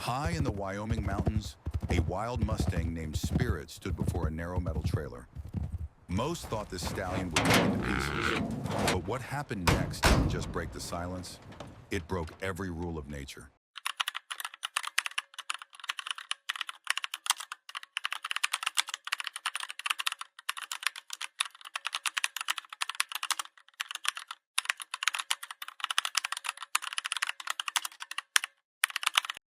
High in the Wyoming mountains, a wild Mustang named Spirit stood before a narrow metal trailer. Most thought this stallion would go into pieces, but what happened next didn't just break the silence, it broke every rule of nature.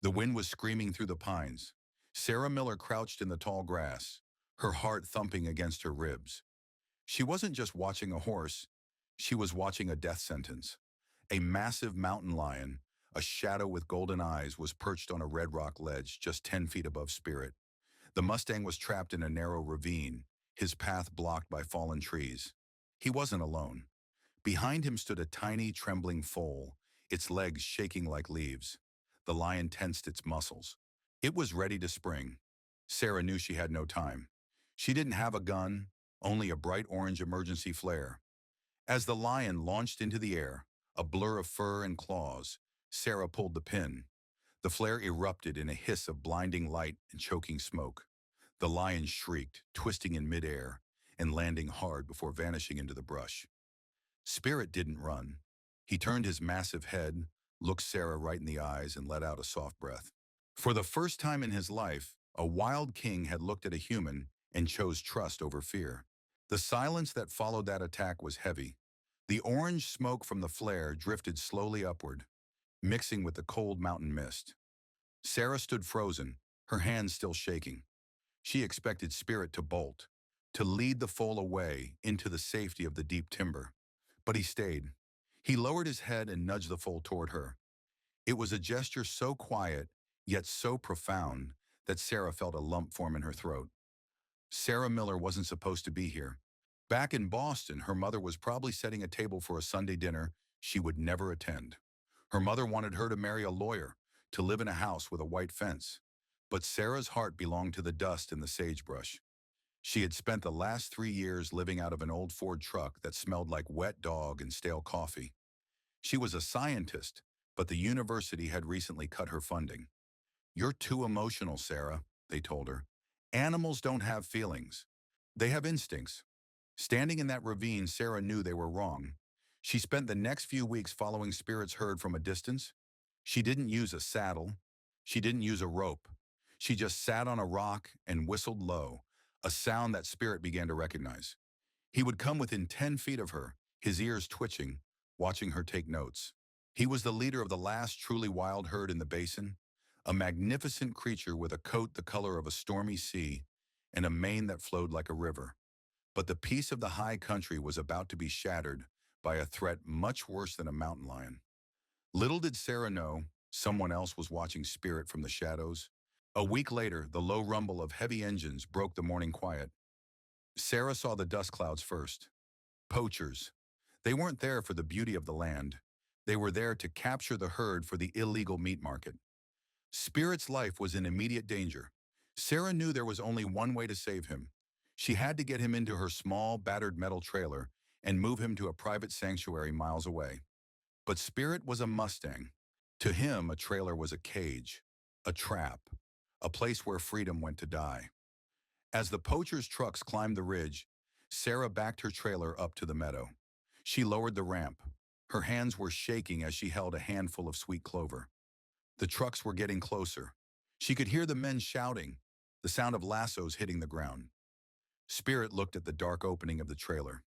The wind was screaming through the pines. Sarah Miller crouched in the tall grass, her heart thumping against her ribs. She wasn't just watching a horse, she was watching a death sentence. A massive mountain lion, a shadow with golden eyes, was perched on a red rock ledge just 10 feet above Spirit. The Mustang was trapped in a narrow ravine, his path blocked by fallen trees. He wasn't alone. Behind him stood a tiny, trembling foal, its legs shaking like leaves. The lion tensed its muscles. It was ready to spring. Sarah knew she had no time. She didn't have a gun, only a bright orange emergency flare. As the lion launched into the air, a blur of fur and claws, Sarah pulled the pin. The flare erupted in a hiss of blinding light and choking smoke. The lion shrieked, twisting in midair and landing hard before vanishing into the brush. Spirit didn't run. He turned his massive head, looked Sarah right in the eyes, and let out a soft breath. For the first time in his life, a wild king had looked at a human and chose trust over fear. The silence that followed that attack was heavy. The orange smoke from the flare drifted slowly upward, mixing with the cold mountain mist. Sarah stood frozen, her hands still shaking. She expected Spirit to bolt, to lead the foal away into the safety of the deep timber. But he stayed. He lowered his head and nudged the foal toward her. It was a gesture so quiet, yet so profound, that Sarah felt a lump form in her throat. Sarah Miller wasn't supposed to be here. Back in Boston, her mother was probably setting a table for a Sunday dinner she would never attend. Her mother wanted her to marry a lawyer, to live in a house with a white fence. But Sarah's heart belonged to the dust and the sagebrush. She had spent the last 3 years living out of an old Ford truck that smelled like wet dog and stale coffee. She was a scientist, but the university had recently cut her funding. "You're too emotional, Sarah," they told her. "Animals don't have feelings. They have instincts." Standing in that ravine, Sarah knew they were wrong. She spent the next few weeks following Spirit's herd from a distance. She didn't use a saddle. She didn't use a rope. She just sat on a rock and whistled low, a sound that Spirit began to recognize. He would come within 10 feet of her, his ears twitching, watching her take notes. He was the leader of the last truly wild herd in the basin, a magnificent creature with a coat the color of a stormy sea and a mane that flowed like a river. But the peace of the high country was about to be shattered by a threat much worse than a mountain lion. Little did Sarah know, someone else was watching Spirit from the shadows. A week later, the low rumble of heavy engines broke the morning quiet. Sarah saw the dust clouds first. Poachers. They weren't there for the beauty of the land. They were there to capture the herd for the illegal meat market. Spirit's life was in immediate danger. Sarah knew there was only one way to save him. She had to get him into her small, battered metal trailer and move him to a private sanctuary miles away. But Spirit was a Mustang. To him, a trailer was a cage, a trap, a place where freedom went to die. As the poachers' trucks climbed the ridge, Sarah backed her trailer up to the meadow. She lowered the ramp. Her hands were shaking as she held a handful of sweet clover. The trucks were getting closer. She could hear the men shouting, the sound of lassos hitting the ground. Spirit looked at the dark opening of the trailer.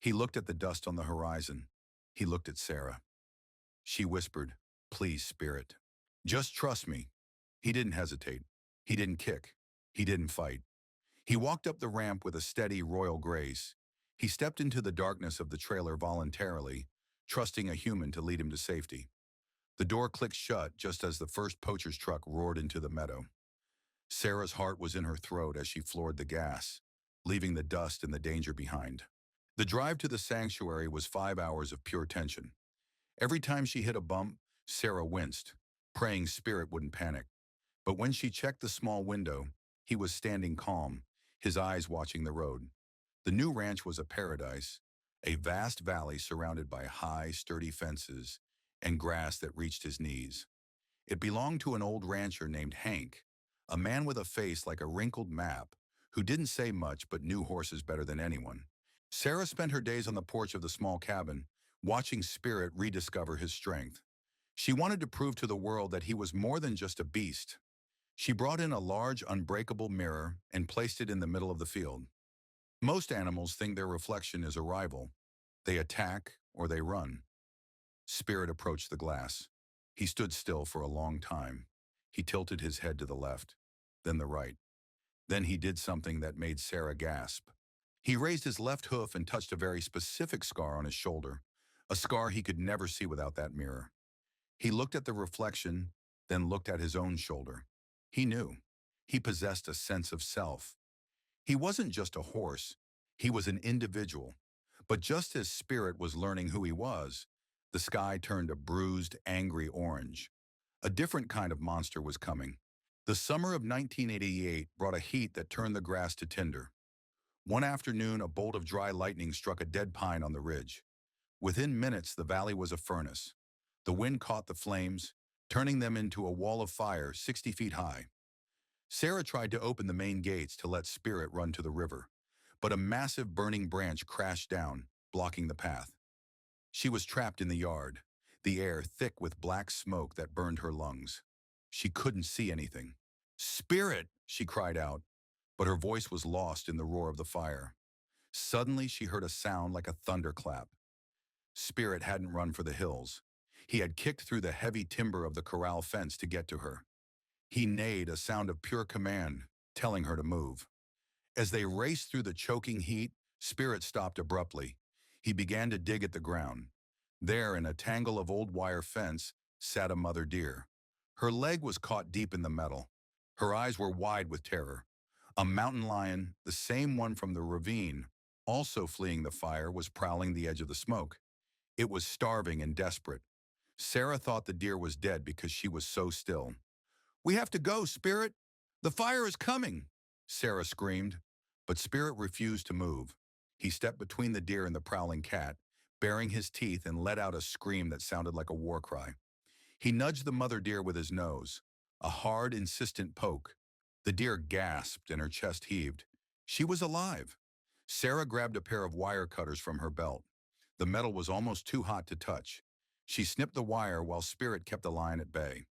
He looked at the dust on the horizon. He looked at Sarah. She whispered, "Please, Spirit. Just trust me." He didn't hesitate. He didn't kick. He didn't fight. He walked up the ramp with a steady, royal grace. He stepped into the darkness of the trailer voluntarily, trusting a human to lead him to safety. The door clicked shut just as the first poacher's truck roared into the meadow. Sarah's heart was in her throat as she floored the gas, leaving the dust and the danger behind. The drive to the sanctuary was 5 hours of pure tension. Every time she hit a bump, Sarah winced, praying Spirit wouldn't panic. But when she checked the small window, he was standing calm, his eyes watching the road. The new ranch was a paradise, a vast valley surrounded by high, sturdy fences and grass that reached his knees. It belonged to an old rancher named Hank, a man with a face like a wrinkled map, who didn't say much but knew horses better than anyone. Sarah spent her days on the porch of the small cabin, watching Spirit rediscover his strength. She wanted to prove to the world that he was more than just a beast. She brought in a large, unbreakable mirror and placed it in the middle of the field. Most animals think their reflection is a rival. They attack or they run. Spirit approached the glass. He stood still for a long time. He tilted his head to the left, then the right. Then he did something that made Sarah gasp. He raised his left hoof and touched a very specific scar on his shoulder, a scar he could never see without that mirror. He looked at the reflection, then looked at his own shoulder. He knew. He possessed a sense of self. He wasn't just a horse, he was an individual. But just as Spirit was learning who he was, the sky turned a bruised, angry orange. A different kind of monster was coming. The summer of 1988 brought a heat that turned the grass to tinder. One afternoon, a bolt of dry lightning struck a dead pine on the ridge. Within minutes, the valley was a furnace. The wind caught the flames, turning them into a wall of fire 60 feet high. Sarah tried to open the main gates to let Spirit run to the river, but a massive burning branch crashed down, blocking the path. She was trapped in the yard, the air thick with black smoke that burned her lungs. She couldn't see anything. "Spirit!" she cried out, but her voice was lost in the roar of the fire. Suddenly, she heard a sound like a thunderclap. Spirit hadn't run for the hills. He had kicked through the heavy timber of the corral fence to get to her. He neighed, a sound of pure command, telling her to move. As they raced through the choking heat, Spirit stopped abruptly. He began to dig at the ground. There, in a tangle of old wire fence, sat a mother deer. Her leg was caught deep in the metal. Her eyes were wide with terror. A mountain lion, the same one from the ravine, also fleeing the fire, was prowling the edge of the smoke. It was starving and desperate. Sarah thought the deer was dead because she was so still. "We have to go, Spirit! The fire is coming!" Sarah screamed, but Spirit refused to move. He stepped between the deer and the prowling cat, baring his teeth, and let out a scream that sounded like a war cry. He nudged the mother deer with his nose, a hard, insistent poke. The deer gasped and her chest heaved. She was alive. Sarah grabbed a pair of wire cutters from her belt. The metal was almost too hot to touch. She snipped the wire while Spirit kept the lion at bay.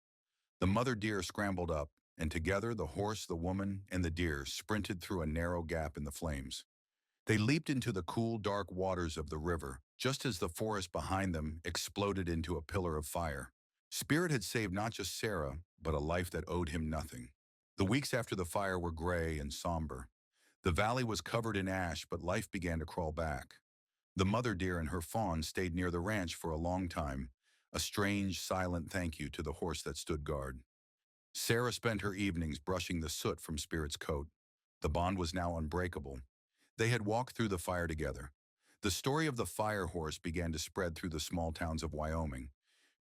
The mother deer scrambled up, and together the horse, the woman, and the deer sprinted through a narrow gap in the flames. They leaped into the cool, dark waters of the river, just as the forest behind them exploded into a pillar of fire. Spirit had saved not just Sarah, but a life that owed him nothing. The weeks after the fire were gray and somber. The valley was covered in ash, but life began to crawl back. The mother deer and her fawn stayed near the ranch for a long time, a strange, silent thank you to the horse that stood guard. Sarah spent her evenings brushing the soot from Spirit's coat. The bond was now unbreakable. They had walked through the fire together. The story of the fire horse began to spread through the small towns of Wyoming.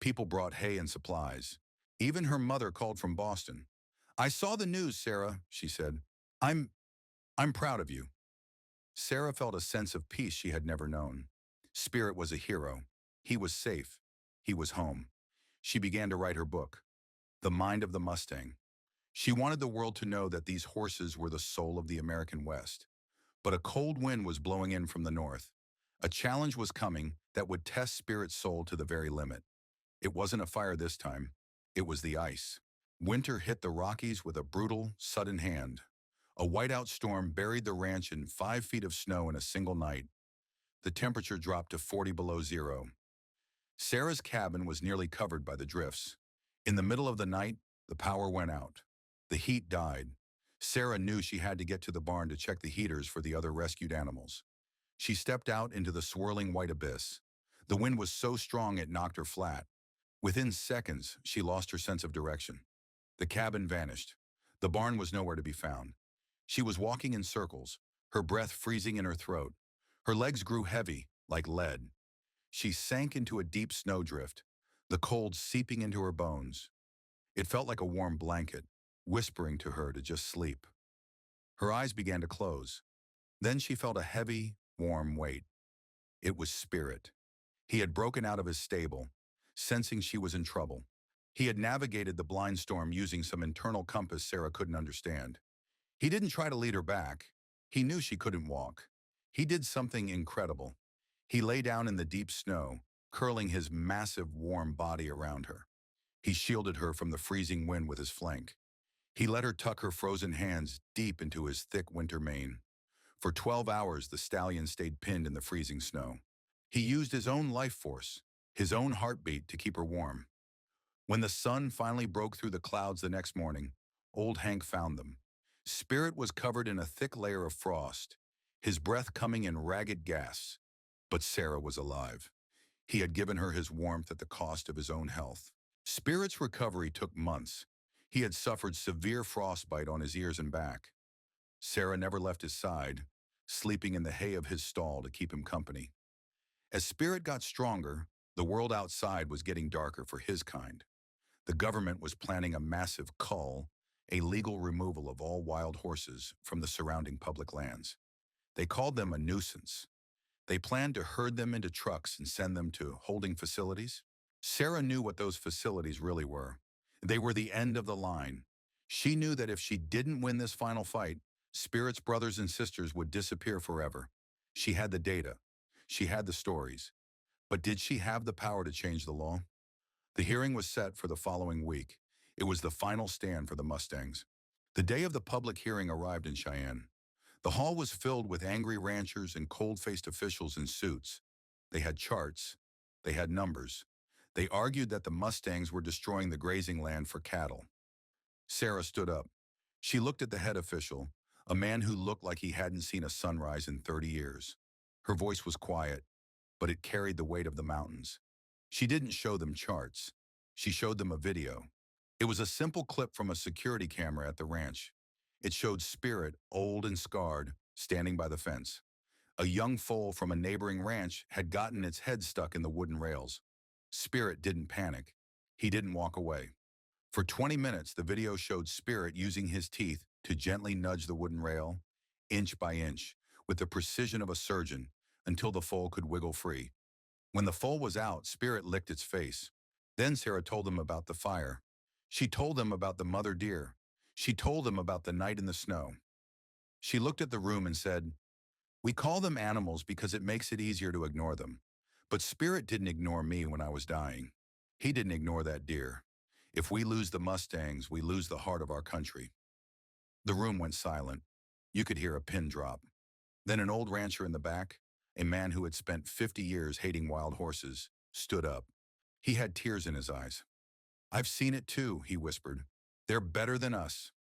People brought hay and supplies. Even her mother called from Boston. "I saw the news, Sarah," she said. I'm, I'm proud of you." Sarah felt a sense of peace she had never known. Spirit was a hero. He was safe. He was home. She began to write her book, The Mind of the Mustang. She wanted the world to know that these horses were the soul of the American West. But a cold wind was blowing in from the north. A challenge was coming that would test Spirit's soul to the very limit. It wasn't a fire this time. It was the ice. Winter hit the Rockies with a brutal, sudden hand. A whiteout storm buried the ranch in 5 feet of snow in a single night. The temperature dropped to 40 below zero. Sarah's cabin was nearly covered by the drifts. In the middle of the night, the power went out. The heat died. Sarah knew she had to get to the barn to check the heaters for the other rescued animals. She stepped out into the swirling white abyss. The wind was so strong it knocked her flat. Within seconds, she lost her sense of direction. The cabin vanished. The barn was nowhere to be found. She was walking in circles, her breath freezing in her throat. Her legs grew heavy, like lead. She sank into a deep snowdrift, the cold seeping into her bones. It felt like a warm blanket, whispering to her to just sleep. Her eyes began to close. Then she felt a heavy, warm weight. It was Spirit. He had broken out of his stable, sensing she was in trouble. He had navigated the blind storm using some internal compass Sarah couldn't understand. He didn't try to lead her back. He knew she couldn't walk. He did something incredible. He lay down in the deep snow, curling his massive warm body around her. He shielded her from the freezing wind with his flank. He let her tuck her frozen hands deep into his thick winter mane. For 12 hours, the stallion stayed pinned in the freezing snow. He used his own life force, his own heartbeat to keep her warm. When the sun finally broke through the clouds the next morning, old Hank found them. Spirit was covered in a thick layer of frost, his breath coming in ragged gasps. But Sarah was alive. He had given her his warmth at the cost of his own health. Spirit's recovery took months. He had suffered severe frostbite on his ears and back. Sarah never left his side, sleeping in the hay of his stall to keep him company. As Spirit got stronger, the world outside was getting darker for his kind. The government was planning a massive cull, a legal removal of all wild horses from the surrounding public lands. They called them a nuisance. They planned to herd them into trucks and send them to holding facilities. Sarah knew what those facilities really were. They were the end of the line. She knew that if she didn't win this final fight, Spirit's brothers and sisters would disappear forever. She had the data. She had the stories. But did she have the power to change the law? The hearing was set for the following week. It was the final stand for the Mustangs. The day of the public hearing arrived in Cheyenne. The hall was filled with angry ranchers and cold-faced officials in suits. They had charts. They had numbers. They argued that the Mustangs were destroying the grazing land for cattle. Sarah stood up. She looked at the head official, a man who looked like he hadn't seen a sunrise in 30 years. Her voice was quiet, but it carried the weight of the mountains. She didn't show them charts. She showed them a video. It was a simple clip from a security camera at the ranch. It showed Spirit, old and scarred, standing by the fence. A young foal from a neighboring ranch had gotten its head stuck in the wooden rails. Spirit didn't panic. He didn't walk away. For 20 minutes, the video showed Spirit using his teeth to gently nudge the wooden rail, inch by inch, with the precision of a surgeon, until the foal could wiggle free. When the foal was out, Spirit licked its face. Then Sarah told them about the fire. She told them about the mother deer. She told them about the night in the snow. She looked at the room and said, "We call them animals because it makes it easier to ignore them. But Spirit didn't ignore me when I was dying. He didn't ignore that deer. If we lose the Mustangs, we lose the heart of our country." The room went silent. You could hear a pin drop. Then an old rancher in the back, a man who had spent 50 years hating wild horses, stood up. He had tears in his eyes. "I've seen it too," he whispered. "They're better than us."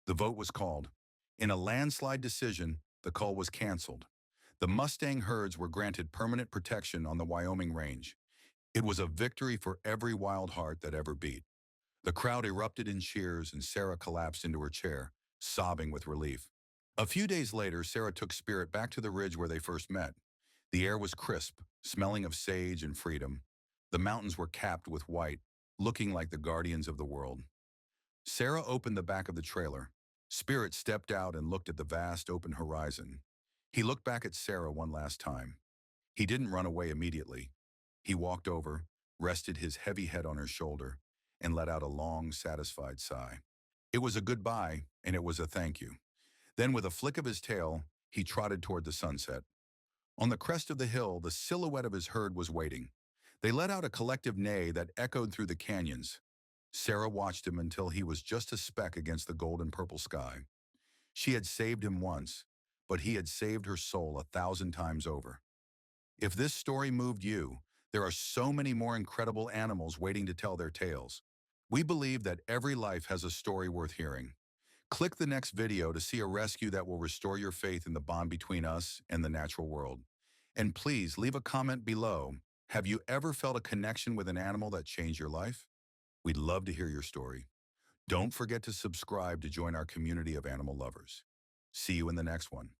The vote was called. In a landslide decision, the cull was canceled. The Mustang herds were granted permanent protection on the Wyoming range. It was a victory for every wild heart that ever beat. The crowd erupted in cheers and Sarah collapsed into her chair, sobbing with relief. A few days later, Sarah took Spirit back to the ridge where they first met. The air was crisp, smelling of sage and freedom. The mountains were capped with white, looking like the guardians of the world. Sarah opened the back of the trailer. Spirit stepped out and looked at the vast open horizon. He looked back at Sarah one last time. He didn't run away immediately. He walked over, rested his heavy head on her shoulder, and let out a long, satisfied sigh. It was a goodbye, and it was a thank you. Then with a flick of his tail, he trotted toward the sunset. On the crest of the hill, the silhouette of his herd was waiting. They let out a collective neigh that echoed through the canyons. Sarah watched him until he was just a speck against the gold and purple sky. She had saved him once, but he had saved her soul 1,000 times over. If this story moved you, there are so many more incredible animals waiting to tell their tales. We believe that every life has a story worth hearing. Click the next video to see a rescue that will restore your faith in the bond between us and the natural world. And please leave a comment below. Have you ever felt a connection with an animal that changed your life? We'd love to hear your story. Don't forget to subscribe to join our community of animal lovers. See you in the next one.